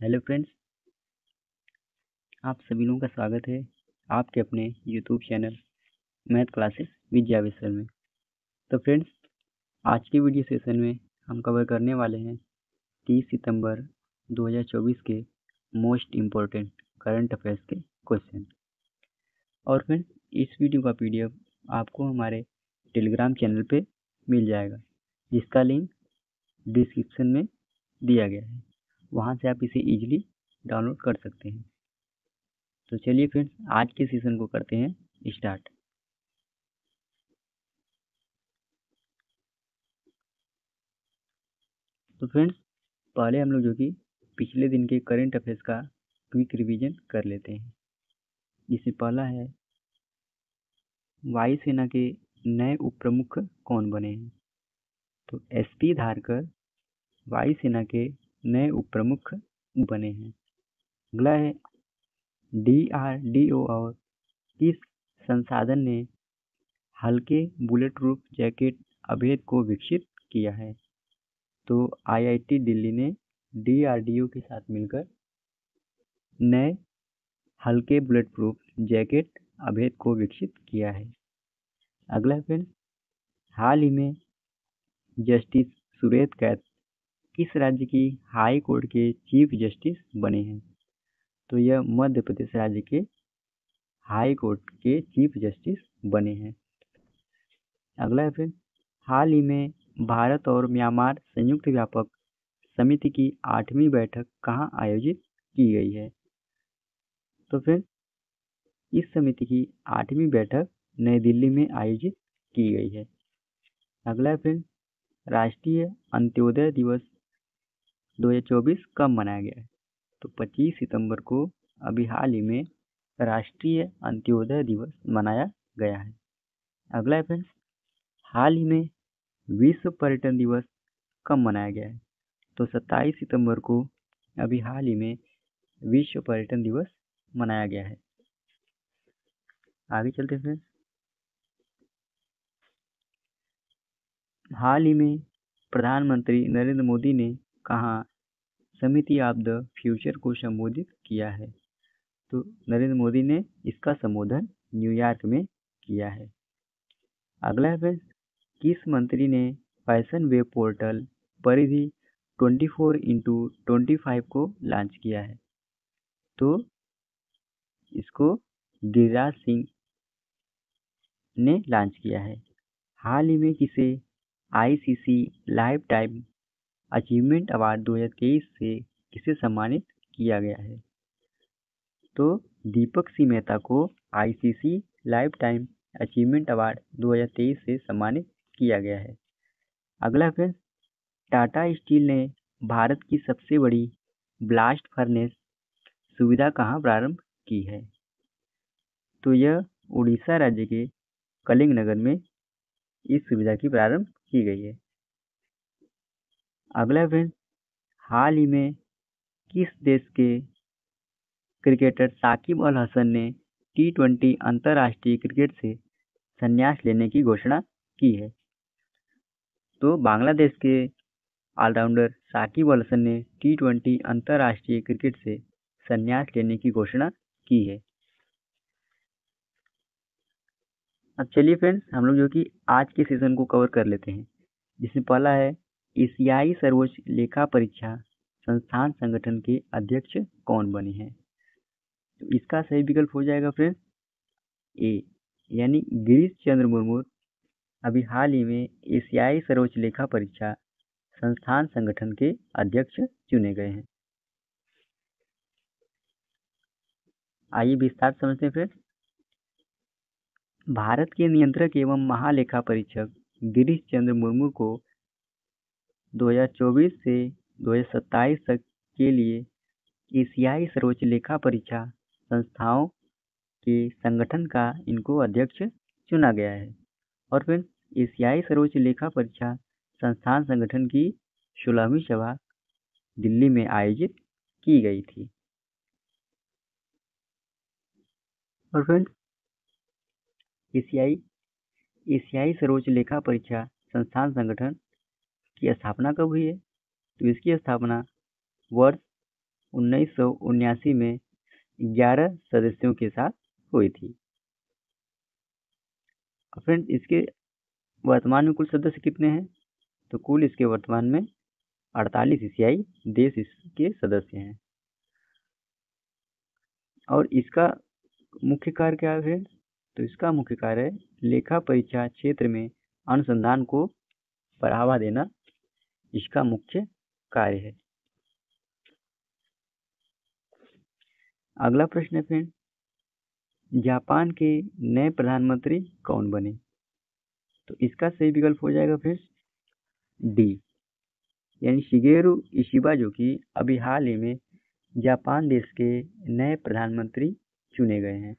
Hello friends, आप सभी लोगों का स्वागत है आपके अपने यूट्यूब चैनल मैथ क्लासेस विद्या विषय में। तो फ्रेंड्स, आज के वीडियो सेशन में हम कवर करने वाले हैं 30 सितंबर 2024 के मोस्ट इम्पोर्टेंट करंट अफेयर्स के क्वेश्चन। और फ्रेंड्स, इस वीडियो का पीडीएफ आपको हमारे टेलीग्राम चैनल पे मिल जाएगा, जिसका लिंक डिस्क्रिप्शन में दिया गया है। वहाँ से आप इसे इजीली डाउनलोड कर सकते हैं। तो चलिए फ्रेंड्स, आज के सेशन को करते हैं स्टार्ट। तो फ्रेंड्स, पहले हम लोग जो कि पिछले दिन के करंट अफेयर्स का क्विक रिवीजन कर लेते हैं। जिसमें पहला है, वायुसेना के नए उप प्रमुख कौन बने हैं? तो एसपी धारकर वायुसेना के नए उप प्रमुख बने हैं। अगला है, डीआरडीओ और किस संसाधन ने हल्के बुलेट प्रूफ जैकेट अभेद को विकसित किया है? तो आईआईटी दिल्ली ने डीआरडीओ के साथ मिलकर नए हल्के बुलेट प्रूफ जैकेट अभेद को विकसित किया है। अगला फ्रेंड्स, हाल ही में जस्टिस सुरेश कैत किस राज्य की हाई कोर्ट के चीफ जस्टिस बने हैं? तो यह मध्य प्रदेश राज्य के हाई कोर्ट के चीफ जस्टिस बने हैं। अगला फ्रेंड्स, हाल ही में भारत और म्यांमार संयुक्त व्यापक समिति की 8वीं बैठक कहाँ आयोजित की गई है? तो फ्रेंड्स, इस समिति की 8वीं बैठक नई दिल्ली में आयोजित की गई है। अगला फ्रेंड्स, राष्ट्रीय अंत्योदय दिवस 2024 कब मनाया गया है? तो 25 सितंबर को अभी हाल ही में राष्ट्रीय अंत्योदय दिवस मनाया गया है। अगला फ्रेंड्स, हाल ही में विश्व पर्यटन दिवस कब मनाया गया है? तो 27 सितंबर को अभी हाल ही में विश्व पर्यटन दिवस मनाया गया है। आगे चलते हैं। हाल ही में प्रधानमंत्री नरेंद्र मोदी ने कहा समिति ऑफ द फ्यूचर को संबोधित किया है? तो नरेंद्र मोदी ने इसका संबोधन न्यूयॉर्क में किया है। अगला है, किस मंत्री ने फैशन वेब पोर्टल परिधि 24x25 को लॉन्च किया है? तो इसको गिरिराज सिंह ने लॉन्च किया है। हाल ही में किसे ICC life time achievement award 2023 से किसे सम्मानित किया गया है? तो दीपक सिंह मेहता को ICC life time achievement award 2023 से सम्मानित किया गया है। अगला फिर, टाटा स्टील ने भारत की सबसे बड़ी ब्लास्ट फर्नेस सुविधा कहाँ प्रारंभ की है? तो यह उड़ीसा राज्य के कलिंग नगर में इस सुविधा की प्रारंभ की गई है। अगला फिर, हाल ही में किस देश के क्रिकेटर साकिब अल हसन ने T20 अंतर्राष्ट्रीय क्रिकेट से संन्यास लेने की घोषणा की है? तो बांग्लादेश के ऑलराउंडर साकिब अल हसन ने T20 अंतर्राष्ट्रीय क्रिकेट से संन्यास लेने की घोषणा की है। अब चलिए फ्रेंड्स, हम लोग जो कि आज के सेशन को कवर कर लेते हैं, जिसमें पहला है, एशियाई सर्वोच्च लेखा परीक्षा संस्थान संगठन के अध्यक्ष कौन बने हैं? तो इसका सही विकल्प हो जाएगा फ्रेंड्स ए, यानी गिरीश चंद्र मुर्मू अभी हाल ही में एशियाई सर्वोच्च लेखा परीक्षा संस्थान संगठन के अध्यक्ष चुने गए हैं। आइए विस्तार समझते हैं फ्रेंड्स। भारत के नियंत्रक एवं महालेखा परीक्षक गिरीश चंद्र मुर्मू को 2024 से 2027 तक के लिए एशियाई सर्वोच्च लेखा परीक्षा संस्थाओं के संगठन का इनको अध्यक्ष चुना गया है। और फिर एशियाई सर्वोच्च लेखा परीक्षा संस्थान संगठन की 16वीं सभा दिल्ली में आयोजित की गई थी। और फिर एशियाई सर्वोच्च लेखा परीक्षा संस्थान संगठन की स्थापना कब हुई है? तो इसकी स्थापना वर्ष 1979 में 11 सदस्यों के साथ हुई थी। फ्रेंड्स, इसके वर्तमान में कुल सदस्य कितने हैं? तो कुल इसके वर्तमान में 48 एशियाई देश इसके सदस्य हैं। और इसका मुख्य कार्य क्या है? तो इसका मुख्य कार्य लेखा परीक्षा क्षेत्र में अनुसंधान को बढ़ावा देना इसका मुख्य कार्य है। अगला प्रश्न है फ्रेंड, जापान के नए प्रधानमंत्री कौन बने? तो इसका सही विकल्प हो जाएगा फ्रेंड्स डी, यानी शिगेरू इशिबा, जो कि अभी हाल ही में जापान देश के नए प्रधानमंत्री चुने गए हैं।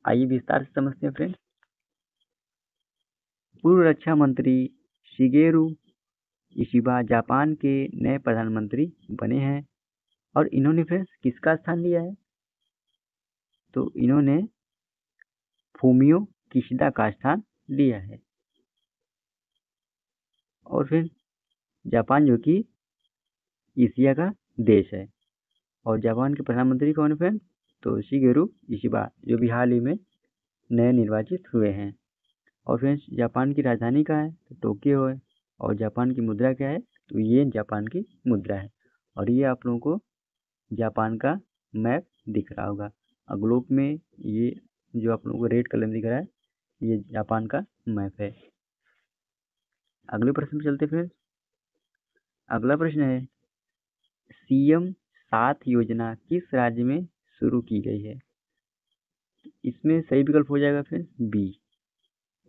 आइए विस्तार से समझते हैं फ्रेंड्स। पूर्व रक्षा मंत्री शिगेरू इशिबा जापान के नए प्रधानमंत्री बने हैं और इन्होंने फ्रेंड्स किसका स्थान लिया है? तो इन्होंने फूमियो किशिदा का स्थान लिया है। और फिर जापान जो कि एशिया का देश है, और जापान के प्रधानमंत्री कौन है फ्रेंड? तो शिगेरू इशिबा, जो भी हाल ही में नए निर्वाचित हुए हैं। और फ्रेंड्स, जापान की राजधानी कहाँ है? तो टोक्यो है। और जापान की मुद्रा क्या है? तो ये जापान की मुद्रा है। और ये आप लोगों को जापान का मैप दिख रहा होगा ग्लोब में। ये जो आप लोगों को रेड कलर में दिख रहा है, ये जापान का मैप है। अगले प्रश्न पे चलते फ्रेंड्स। अगला प्रश्न है, सीएम 7 योजना किस राज्य में शुरू की गई है? इसमें सही विकल्प हो जाएगा फ्रेंड्स बी,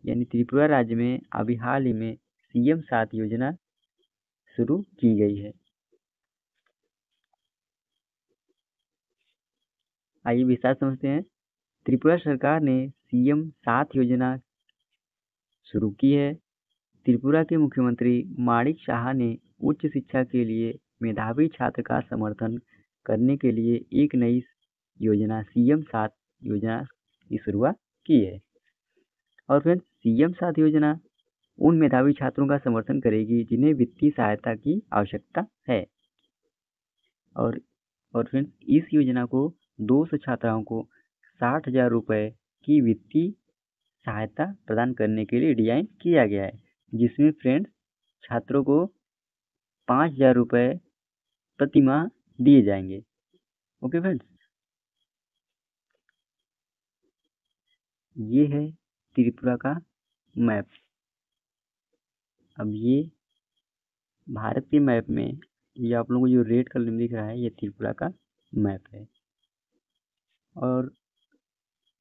यानी त्रिपुरा राज्य में अभी हाल ही में सीएम 7 योजना शुरू की गई है। आइए विस्तार समझते हैं। त्रिपुरा सरकार ने सीएम 7 योजना शुरू की है। त्रिपुरा के मुख्यमंत्री माणिक साहा ने उच्च शिक्षा के लिए मेधावी छात्र का समर्थन करने के लिए एक नई योजना सीएम 7 योजना की शुरुआत की है। और फिर सीएम 7 योजना उन मेधावी छात्रों का समर्थन करेगी जिन्हें वित्तीय सहायता की आवश्यकता है। और फिर इस योजना को 200 छात्राओं को 60,000 रुपए की वित्तीय सहायता प्रदान करने के लिए डिजाइन किया गया है, जिसमें फ्रेंड्स छात्रों को 5,000 रुपए प्रति माह दिए जाएंगे। ओके फ्रेंड्स, ये है त्रिपुरा का मैप। अब ये भारत के मैप में ये आप लोगों को जो रेड कलर में दिख रहा है, ये त्रिपुरा का मैप है। और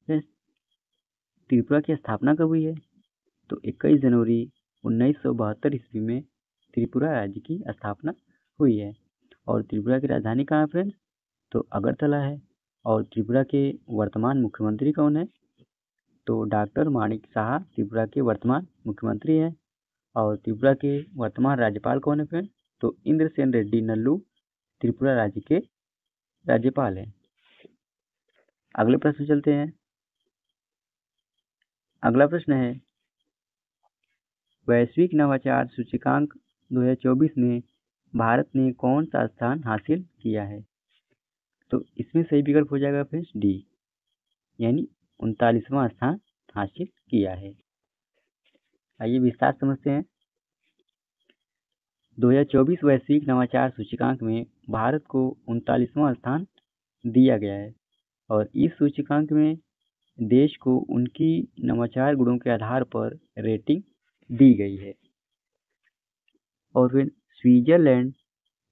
त्रिपुरा की स्थापना कब हुई है? तो 21 जनवरी 1972 ईस्वी में त्रिपुरा राज्य की स्थापना हुई है। और त्रिपुरा की राजधानी कहाँ है फ्रेंड्स? तो अगरतला है। और त्रिपुरा के वर्तमान मुख्यमंत्री कौन है? तो डॉक्टर माणिक साहा त्रिपुरा के वर्तमान मुख्यमंत्री हैं। और त्रिपुरा के वर्तमान राज्यपाल कौन है फ्रेंड? तो इंद्रसेन रेड्डी नल्लू त्रिपुरा राज्य के राज्यपाल हैं। अगले प्रश्न चलते हैं। अगला प्रश्न है, वैश्विक नवाचार सूचकांक 2024 में भारत ने कौन सा स्थान हासिल किया है? तो इसमें सही विकल्प हो जाएगा फ्रेंड्स डी, यानी 39वां स्थान हासिल किया है। आइए विस्तार समझते हैं। 2024 वैश्विक नवाचार सूचकांक में भारत को 39वां स्थान दिया गया है। और इस सूचकांक में देश को उनकी नवाचार गुणों के आधार पर रेटिंग दी गई है। और फिर स्विट्जरलैंड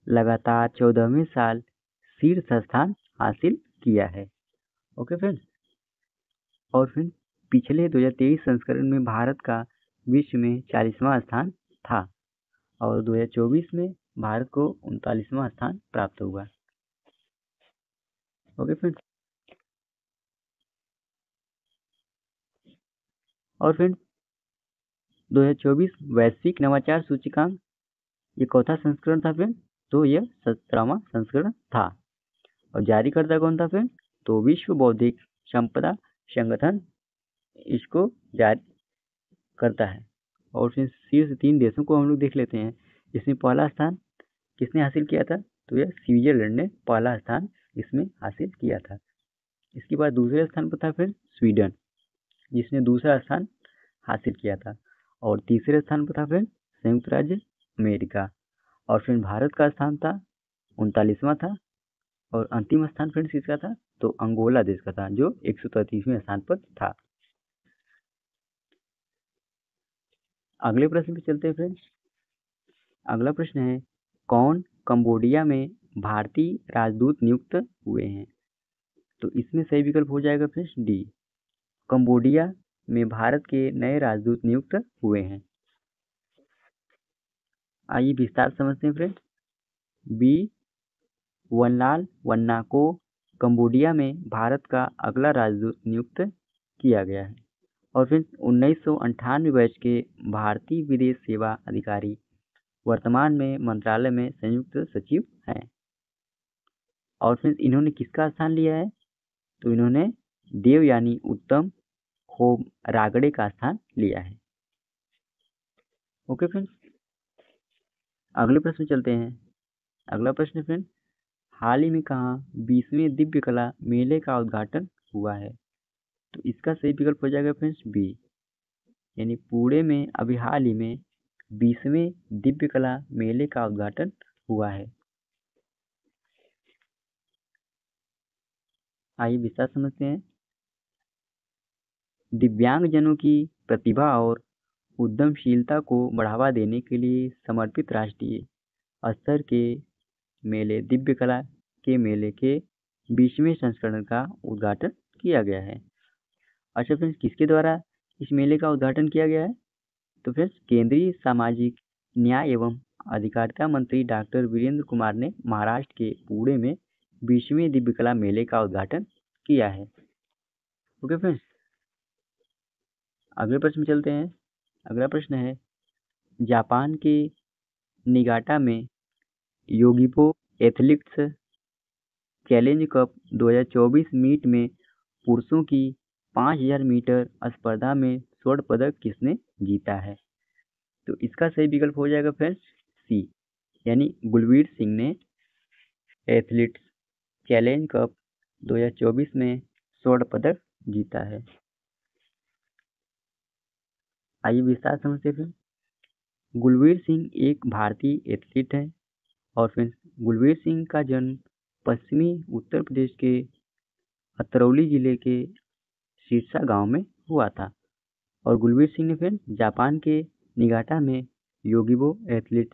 लगातार 14वें साल शीर्ष स्थान हासिल किया है। ओके फ्रेंड्स, और फिर पिछले 2023 संस्करण में भारत का विश्व में 40वां स्थान था और 2024 में भारत को 39वां स्थान प्राप्त हुआ। ओके फ्रेंड्स, और फ्रेंड्स 2024 वैश्विक नवाचार सूचकांक ये चौथा संस्करण था फ्रेंड, तो यह 17वां संस्करण था। और जारीकर्ता कौन था फ्रेंड? तो विश्व बौद्धिक संपदा संगठन इसको जारी करता है। और फिर शीर्ष 3 देशों को हम लोग देख लेते हैं। इसमें पहला स्थान किसने हासिल किया था? तो यह स्विट्जरलैंड ने पहला स्थान इसमें हासिल किया था। इसके बाद दूसरे स्थान पर था फिर स्वीडन, जिसने दूसरा स्थान हासिल किया था। और तीसरे स्थान पर था फिर संयुक्त राज्य अमेरिका। और फिर भारत का स्थान था 39वां था। और अंतिम स्थान फिर किसका था? तो अंगोला देश का था, जो 133वें स्थान पर था। अगले प्रश्न पे चलते हैं फ्रेंड्स। अगला प्रश्न है, कौन कंबोडिया में भारतीय राजदूत नियुक्त हुए हैं? तो इसमें सही विकल्प हो जाएगा फ्रेंड्स डी, कंबोडिया में भारत के नए राजदूत नियुक्त हुए हैं। आइए विस्तार समझते हैं फ्रेंड्स। बी, वनलाल वन्ना को कंबोडिया में भारत का अगला राजदूत नियुक्त किया गया है। और फिर 1998 बैच के भारतीय विदेश सेवा अधिकारी वर्तमान में मंत्रालय में संयुक्त सचिव हैं। और फिर इन्होंने किसका स्थान लिया है? तो इन्होंने देवयानी उत्तम होम रागड़े का स्थान लिया है। ओके फ्रेंड्स, अगले प्रश्न चलते हैं। अगला प्रश्न फ्रेंड, हाल ही में कहाँ 20वें दिव्य कला मेले का उद्घाटन हुआ है? तो इसका सही विकल्प हो जाएगा फ्रेंड्स बी, यानी पुणे में अभी हाल ही में 20वें दिव्य कला मेले का उद्घाटन हुआ है। आइए विस्तार समझते हैं। दिव्यांगजनों की प्रतिभा और उद्यमशीलता को बढ़ावा देने के लिए समर्पित राष्ट्रीय स्तर के मेले दिव्य कला के मेले के 20वें संस्करण का उद्घाटन किया गया है। अच्छा फ्रेंड्स, किसके द्वारा इस मेले का उद्घाटन किया गया है? तो फ्रेंड्स, केंद्रीय सामाजिक न्याय एवं अधिकारिता मंत्री डॉक्टर वीरेंद्र कुमार ने महाराष्ट्र के पुणे में 20वें दिव्य कला मेले का उद्घाटन किया है। ओके फ्रेंड्स, अगले प्रश्न में चलते हैं। अगला प्रश्न है, जापान के निगाटा में योगिबो एथलेटिक्स चैलेंज कप 2024 मीट में पुरुषों की 5000 मीटर स्पर्धा में स्वर्ण पदक किसने जीता है? तो इसका सही विकल्प हो जाएगा फ्रेंड्स सी, यानी गुलवीर सिंह ने एथलीट्स चैलेंज कप 2024 में स्वर्ण पदक जीता है। आइए विस्तार समझते हैं। गुलवीर सिंह एक भारतीय एथलीट है। और फिर गुलवीर सिंह का जन्म पश्चिमी उत्तर प्रदेश के अतरौली जिले के सिरसा गांव में हुआ था। और गुलवीर सिंह ने फिर जापान के निगाटा में योगिबो एथलीट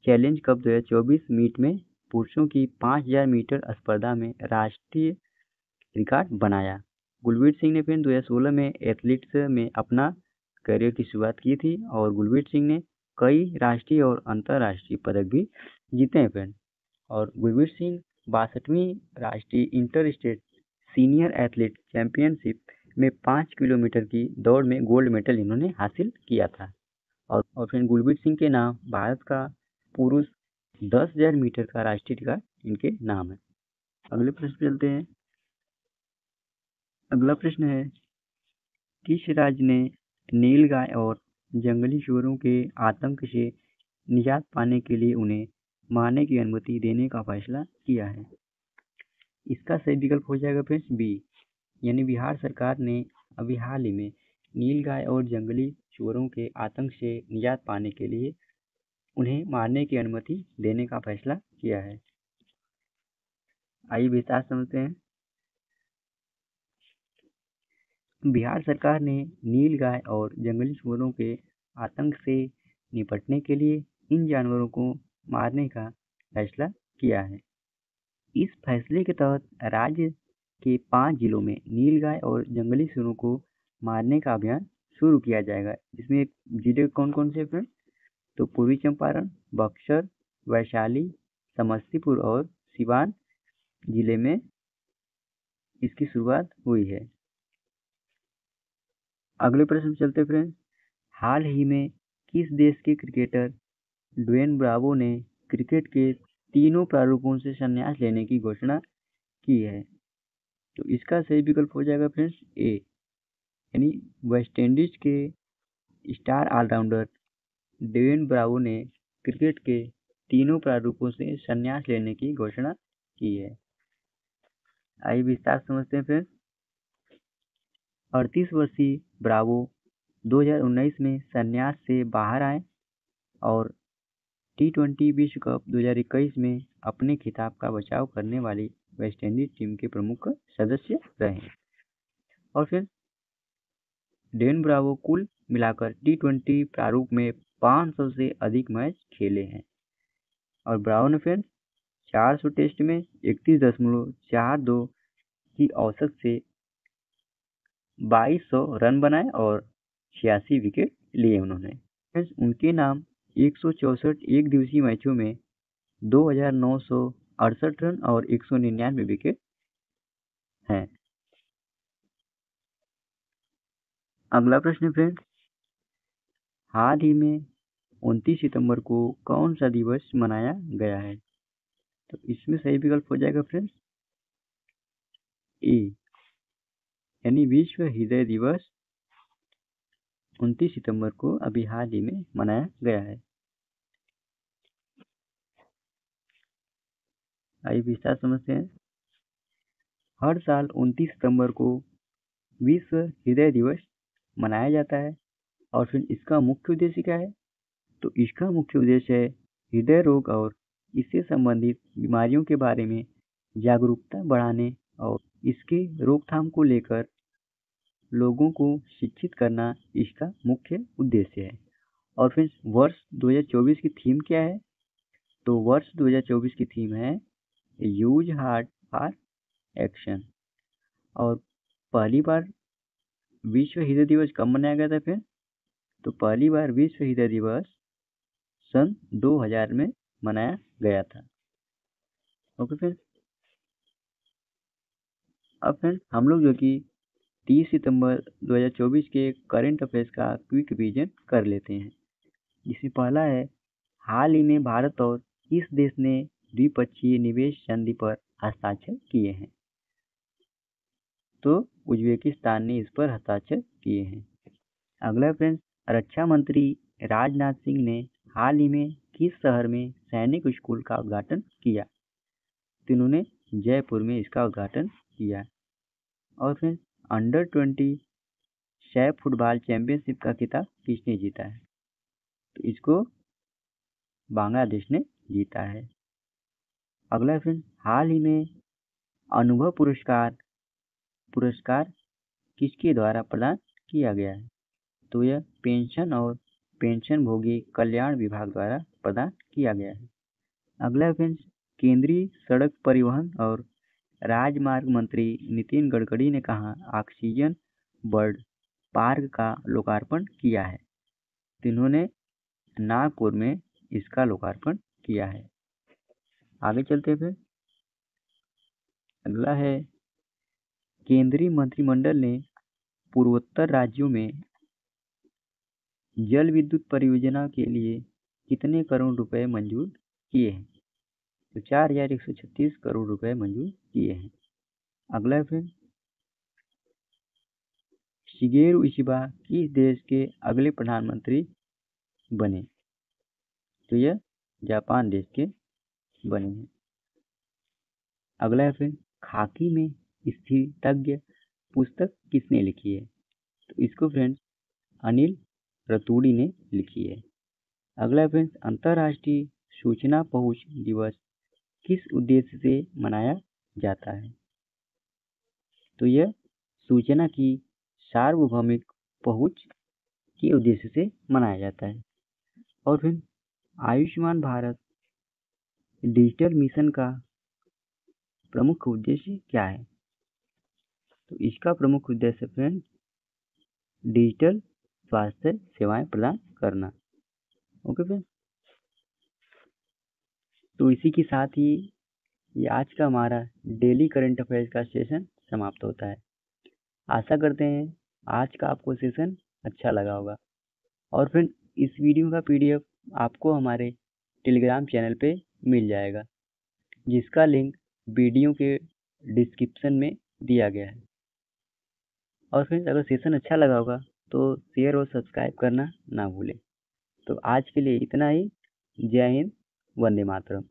चैलेंज कप 2024 मीट में पुरुषों की 5000 मीटर स्पर्धा में राष्ट्रीय रिकॉर्ड बनाया। गुलवीर सिंह ने फिर 2016 में एथलीट्स में अपना करियर की शुरुआत की थी। और गुलवीर सिंह ने कई राष्ट्रीय और अंतर्राष्ट्रीय पदक भी जीते हैं फ्रेंड। और गुलवीर सिंह 62वीं राष्ट्रीय inter state senior athlete championship में 5 किलोमीटर की दौड़ में गोल्ड मेडल इन्होंने हासिल किया था। और फिर गुलवीर सिंह के नाम भारत का पुरुष 10,000 मीटर का राष्ट्रीय रिकॉर्ड इनके नाम है। अगले प्रश्न पे चलते हैं। अगला प्रश्न है, किस राज्य ने नीलगाय और जंगली सूअरों के आतंक से निजात पाने के लिए उन्हें मारने की अनुमति देने का फैसला किया है? इसका सही विकल्प हो जाएगा फ्रेंड्स बी, यानी बिहार सरकार ने अभी हाल ही में नीलगाय और जंगली सूअरों के आतंक से निजात पाने के लिए उन्हें मारने की अनुमति देने का फैसला किया है। आइए विस्तार समझते हैं। बिहार सरकार ने नीलगाय और जंगली सूअरों के आतंक से निपटने के लिए इन जानवरों को मारने का फैसला किया है। इस फैसले के तहत राज्य के 5 जिलों में नीलगाय और जंगली सूअरों को मारने का अभियान शुरू किया जाएगा। इसमें जिले कौन कौन से हैं? तो पूर्वी चंपारण, बक्सर, वैशाली, समस्तीपुर और सिवान जिले में इसकी शुरुआत हुई है। अगले प्रश्न चलते फ्रेंड्स। हाल ही में किस देश के क्रिकेटर ड्वेन ब्रावो ने क्रिकेट के तीनों प्रारूपों से संन्यास लेने की घोषणा की है? तो इसका सही विकल्प हो जाएगा फ्रेंड्स ए, यानी वेस्टइंडीज के स्टार ऑलराउंडर ड्वेन ब्रावो ने क्रिकेट के तीनों प्रारूपों से संन्यास लेने की घोषणा की है? आइए विस्तार समझते हैं फ्रेंड्स। 38 वर्षीय ब्रावो 2019 में संन्यास से बाहर आए और T20 विश्व कप 2021 में अपने खिताब का बचाव करने वाली वेस्टइंडीज टीम के प्रमुख सदस्य रहे। और फिर डेन ब्रावो कुल मिलाकर T20 प्रारूप में 500 से अधिक मैच खेले हैं और ब्रावो ने फ्रेंड्स 400 टेस्ट में 31.42 की औसत से 2200 रन बनाए और 86 विकेट लिए उन्होंने। फ्रेंड्स उनके नाम 164 एक दिवसीय मैचों में 2968 रन और 199 विकेट हैं। अगला प्रश्न फ्रेंड्स, हाल ही में 29 सितंबर को कौन सा दिवस मनाया गया है? तो इसमें सही विकल्प हो जाएगा फ्रेंड्स ए, यानी विश्व हृदय दिवस 29 सितंबर को अभी हाल ही में मनाया गया है। आइए विस्तार समझते हैं। हर साल 29 सितंबर को विश्व हृदय दिवस मनाया जाता है और फिर इसका मुख्य उद्देश्य क्या है? तो इसका मुख्य उद्देश्य है हृदय रोग और इससे संबंधित बीमारियों के बारे में जागरूकता बढ़ाने और इसके रोकथाम को लेकर लोगों को शिक्षित करना इसका मुख्य उद्देश्य है। और फिर वर्ष 2024 की थीम क्या है? तो वर्ष 2024 की थीम है यूज हार्ट फॉर एक्शन। और पहली बार विश्व हृदय दिवस कब मनाया गया था फिर? तो पहली बार विश्व हृदय दिवस सन 2000 में मनाया गया था। ओके फ्रेंड्स, अब फ्रेंड्स हम लोग जो कि 30 सितंबर 2024 के करंट अफेयर्स का क्विक रिवीजन कर लेते हैं। जिसमें पहला है, हाल ही में भारत और किस देश ने द्विपक्षीय निवेश संधि पर हस्ताक्षर किए हैं? तो उज्बेकिस्तान ने इस पर हस्ताक्षर किए हैं। अगला फ्रेंड्स, रक्षा मंत्री राजनाथ सिंह ने हाल ही में किस शहर में सैनिक स्कूल का उद्घाटन किया? तो इन्होंने जयपुर में इसका उद्घाटन किया। और friends under 20 Saif football championship का खिताब किसने जीता है? तो इसको बांग्लादेश ने जीता है। अगला फ्रेंड्स, हाल ही में अनुभव पुरस्कार किसके द्वारा प्रदान किया गया है? तो यह पेंशन और पेंशनभोगी कल्याण विभाग द्वारा प्रदान किया गया है। अगला फ्रेंड्स, केंद्रीय सड़क परिवहन और राजमार्ग मंत्री नितिन गडकरी ने कहा ऑक्सीजन बर्ड पार्क का लोकार्पण किया है? तो इन्होंने नागपुर में इसका लोकार्पण किया है। आगे चलते फिर। अगला है, केंद्रीय मंत्रिमंडल ने पूर्वोत्तर राज्यों में जल विद्युत परियोजना के लिए कितने करोड़ रुपए मंजूर किए हैं? तो 4136 करोड़ रुपए मंजूर किए हैं। अगला फिर, शिगेरू इशिबा किस देश के अगले प्रधानमंत्री बने? तो यह जापान देश के बने हैं। अगला फिर, खाकी में स्थितज्ञ पुस्तक किसने लिखी है? तो इसको फ्रेंड्स अनिल रतूड़ी ने लिखी है। अगला फ्रेंड्स, अंतर्राष्ट्रीय सूचना पहुंच दिवस किस उद्देश्य से मनाया जाता है? तो यह सूचना की सार्वभौमिक पहुंच के उद्देश्य से मनाया जाता है। और फिर आयुष्मान भारत डिजिटल मिशन का प्रमुख उद्देश्य क्या है? तो इसका प्रमुख उद्देश्य फ्रेंड डिजिटल स्वास्थ्य सेवाएं प्रदान करना। ओके फ्रेंड, तो इसी के साथ ही ये आज का हमारा डेली करंट अफेयर्स का सेशन समाप्त होता है। आशा करते हैं आज का आपको सेशन अच्छा लगा होगा। और फिर इस वीडियो का PDF आपको हमारे टेलीग्राम चैनल पे मिल जाएगा, जिसका लिंक वीडियो के डिस्क्रिप्शन में दिया गया है। और फिर अगर सेशन अच्छा लगा होगा तो शेयर और सब्सक्राइब करना ना भूलें। तो आज के लिए इतना ही। जय हिंद, वंदे मातरम।